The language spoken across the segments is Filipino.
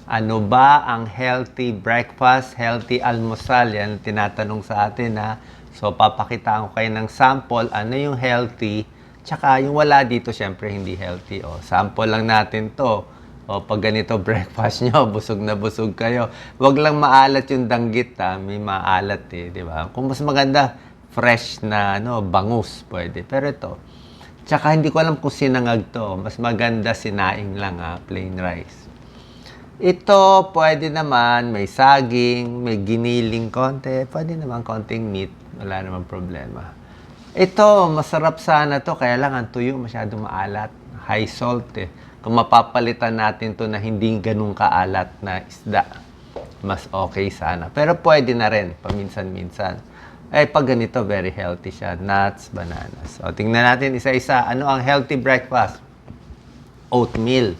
Ano ba ang healthy breakfast, healthy almusal? Yan tinatanong sa atin ha. So, papakitaan ko kayo ng sample. Ano yung healthy? Tsaka yung wala dito, syempre hindi healthy. O, sample lang natin to. O, pag ganito breakfast nyo, busog na busog kayo. Huwag lang maalat yung danggit ha. May maalat eh, di ba? Kung mas maganda, fresh na bangus, pwede. Pero ito, tsaka hindi ko alam kung sinangag to. Mas maganda sinaing lang ha, plain rice. Ito, pwede naman, may saging, may giniling konti, pwede naman konting meat, wala naman problema. Ito, masarap sana to, kaya lang ang tuyo masyadong maalat, high salt eh. Kung mapapalitan natin to na hindi ganun kaalat na isda, mas okay sana. Pero pwede na rin, paminsan-minsan. Pag ganito, very healthy siya. Nuts, bananas. O, tingnan natin isa-isa. Ano ang healthy breakfast? Oatmeal.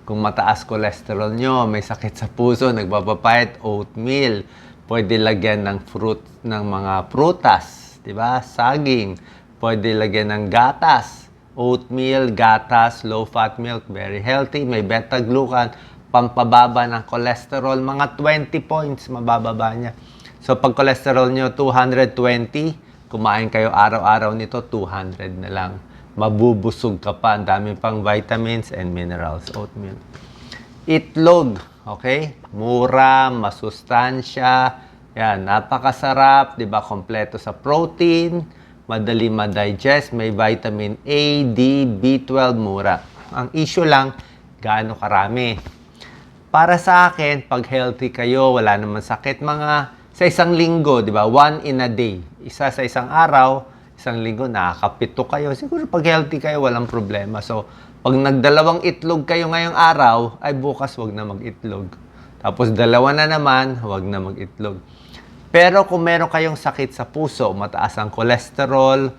Kung mataas cholesterol nyo, may sakit sa puso, nagpapapayat, oatmeal. Pwede lagyan ng fruit, ng mga prutas, di ba? Saging. Pwede lagyan ng gatas. Oatmeal, gatas, low-fat milk, very healthy. May beta-glucan, pampababa ng cholesterol. Mga 20 points, mabababa niya. So, pag cholesterol nyo 220, kumain kayo araw-araw nito, 200 na lang. Mabubusog ka pa. Ang dami pang vitamins and minerals. Oatmeal. Itlog. Okay? Mura, masustansya. Yan, napakasarap. Diba? Kompleto sa protein. Madali ma-digest. May vitamin A, D, B12. Mura. Ang issue lang, gaano karami. Para sa akin, pag healthy kayo, wala naman sakit. Sa isang linggo, diba? 1 in a day. Isa sa isang araw, isang linggo, nakakapito kayo. Siguro pag healthy kayo, walang problema. So, pag nagdalawang itlog kayo ngayong araw, ay bukas wag na mag-itlog. Tapos dalawa na naman, wag na mag-itlog. Pero kung meron kayong sakit sa puso, mataas ang cholesterol,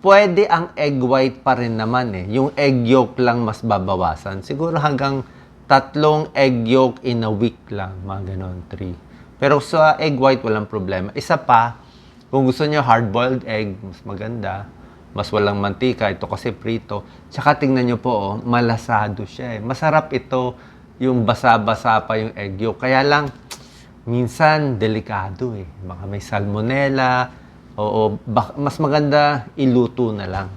pwede ang egg white pa rin naman eh. Yung egg yolk lang mas babawasan. Siguro hanggang 3 egg yolk in a week lang. Mga ganon, 3. Pero sa egg white, walang problema. Isa pa, kung gusto nyo hard-boiled egg, mas maganda. Mas walang mantika. Ito kasi prito. Tsaka tingnan nyo po, malasado siya eh. Masarap ito yung basa-basa pa yung egg yolk. Kaya lang, minsan, delikado eh. Baka may salmonella. Mas maganda iluto na lang.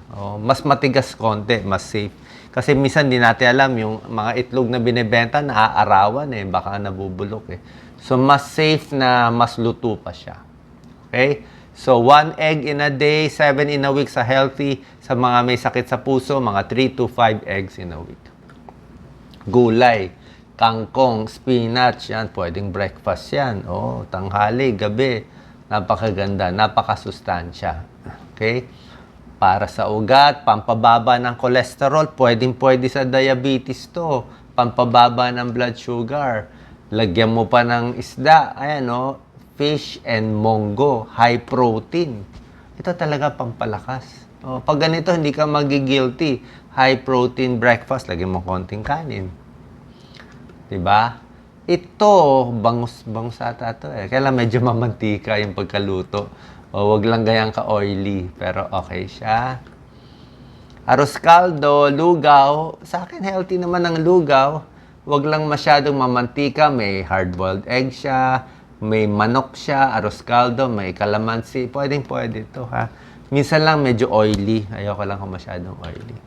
Mas matigas konti, mas safe. Kasi minsan di natin alam yung mga itlog na binebenta, naaarawan eh. Baka nabubulok eh. So, mas safe na mas luto pa siya. Okay? So, 1 egg in a day, 7 in a week sa healthy. Sa mga may sakit sa puso, mga 3 to 5 eggs in a week. Gulay, kangkong, spinach, yan, pwedeng breakfast yan. Tanghali, gabi. Napakaganda, napakasustansya. Okay? Para sa ugat, pampababa ng cholesterol, pwedeng-pwede sa diabetes to. Pampababa ng blood sugar. Lagyan mo pa ng isda, fish and mongo, high protein. Ito talaga pampalakas. Pag ganito, hindi ka magigilty. High protein breakfast, lagyan mo konting kanin. Diba? Ito, bangus ata ito eh. Kaya lang medyo mamantika yung pagkaluto. Wag lang gayang ka-oily, pero okay siya. Arroz caldo, lugaw. Sa akin, healthy naman ang lugaw. Wag lang masyadong mamantika. May hard-boiled egg siya. May manok siya. Arroz caldo. May calamansi. Pwede ito ha. Minsan lang medyo oily. Ayoko lang kung masyadong oily.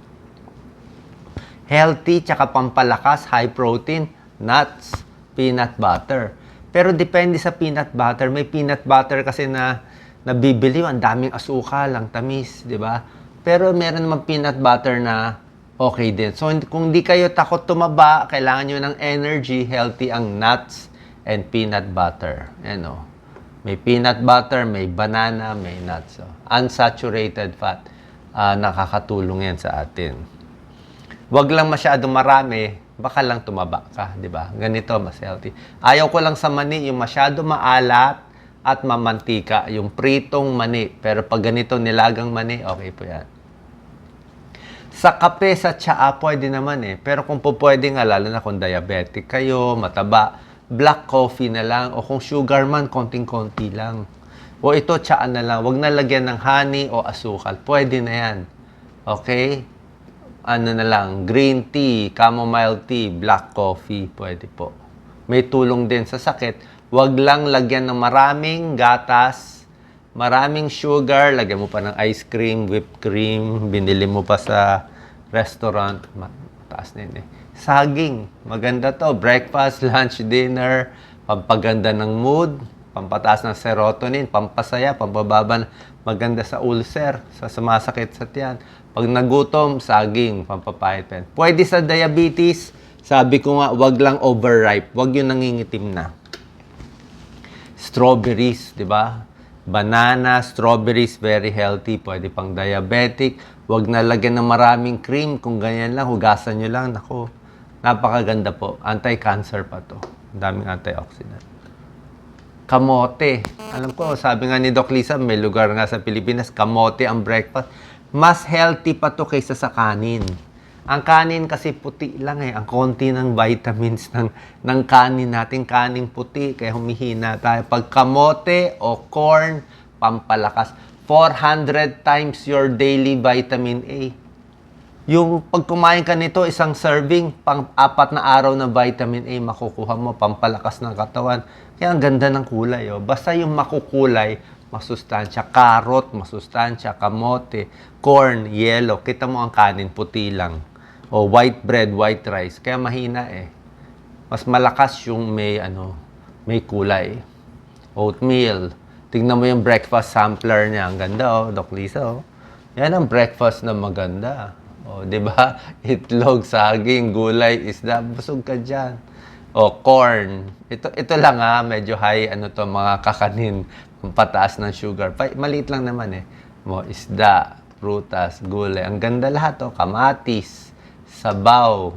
Healthy, tsaka pampalakas, high protein, nuts, peanut butter. Pero depende sa peanut butter. May peanut butter kasi na nabibili. Ang daming asukal, ang tamis, di ba? Pero meron naman peanut butter na okay din. So, kung di kayo takot tumaba, kailangan nyo ng energy, healthy ang nuts and peanut butter. May peanut butter, may banana, may nuts. So, unsaturated fat. Nakakatulong yan sa atin. Wag lang masyadong marami, baka lang tumaba ka, di ba? Ganito, mas healthy. Ayaw ko lang sa mani, yung masyado maalat at mamantika, yung pritong mani. Pero pag ganito nilagang mani, okay po yan. Sa kape, sa tsaa, pwede naman eh. Pero kung po pwede nga, lalo na kung diabetic kayo, mataba, black coffee na lang. O kung sugar man, konting-konti lang. O ito, tsaa na lang. Huwag na lagyan ng honey o asukal. Pwede na yan. Okay? ano na lang, green tea, chamomile tea, black coffee, pwede po. May tulong din sa sakit. Huwag lang lagyan ng maraming gatas, maraming sugar, lagyan mo pa ng ice cream, whipped cream, binili mo pa sa restaurant. Mataas na yun eh. Saging, maganda to. Breakfast, lunch, dinner, pampaganda ng mood, pampataas ng serotonin, pampasaya, pampababa, maganda sa ulcer, sa sumasakit sa tiyan. Pag nagutom, saging, pampapahit pa yan. Pwede sa diabetes, sabi ko nga, wag lang overripe, wag yung nangingitim na. Strawberries, di ba? Banana, strawberries, very healthy. Pwede pang diabetic. Huwag na lagyan ng maraming cream. Kung ganyan lang, hugasan nyo lang. Naku, napakaganda po. Anti-cancer pa to. Ang daming antioxidant. Kamote. Alam ko, sabi nga ni Doc Lisa, may lugar nga sa Pilipinas, kamote ang breakfast. Mas healthy pa to kaysa sa kanin. Ang kanin kasi puti lang eh. Ang konti ng vitamins ng kanin natin, kanin puti, kaya humihina tayo. Pag kamote o corn, pampalakas. 400 times your daily vitamin A. Yung pag kumain ka nito, isang serving, pang-4 na araw na vitamin A makukuha mo, pampalakas ng katawan. Kaya ang ganda ng kulay. Oh. Basta yung makukulay, masustansya. Carrot, masustansya. Kamote, corn, yellow. Kita mo ang kanin, puti lang. O white bread, white rice. Kaya mahina eh. Mas malakas yung may kulay. Oatmeal. Tingnan mo yung breakfast sampler niya. Ang ganda oh, Doc Lisa oh. Yan ang breakfast na maganda. O, di ba? Itlog, saging, gulay, isda. Busog ka dyan. O, corn. Ito lang ha, medyo high, mga kakanin. Pataas ng sugar. Maliit lang naman eh. Isda, prutas, gulay. Ang ganda lahat oh. Kamatis, sabaw,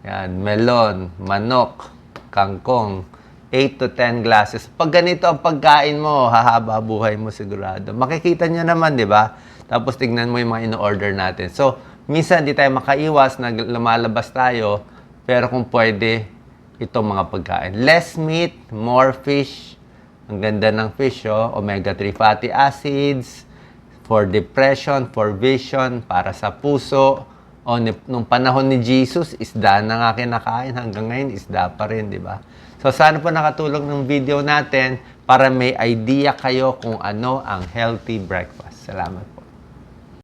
yan, melon, manok, kangkong, 8 to 10 glasses. Pag ganito ang pagkain mo, hahaba buhay mo sigurado. Makikita nyo naman, di ba? Tapos tignan mo yung mga in-order natin. So, minsan di tayo makaiwas na lumalabas tayo, pero kung pwede, itong mga pagkain. Less meat, more fish. Ang ganda ng fish, oh. Omega-3 fatty acids, for depression, for vision, para sa puso. O, nung panahon ni Jesus, isda na nga kinakain. Hanggang ngayon, isda pa rin, di ba? So, sana po nakatulong ng video natin para may idea kayo kung ano ang healthy breakfast. Salamat po.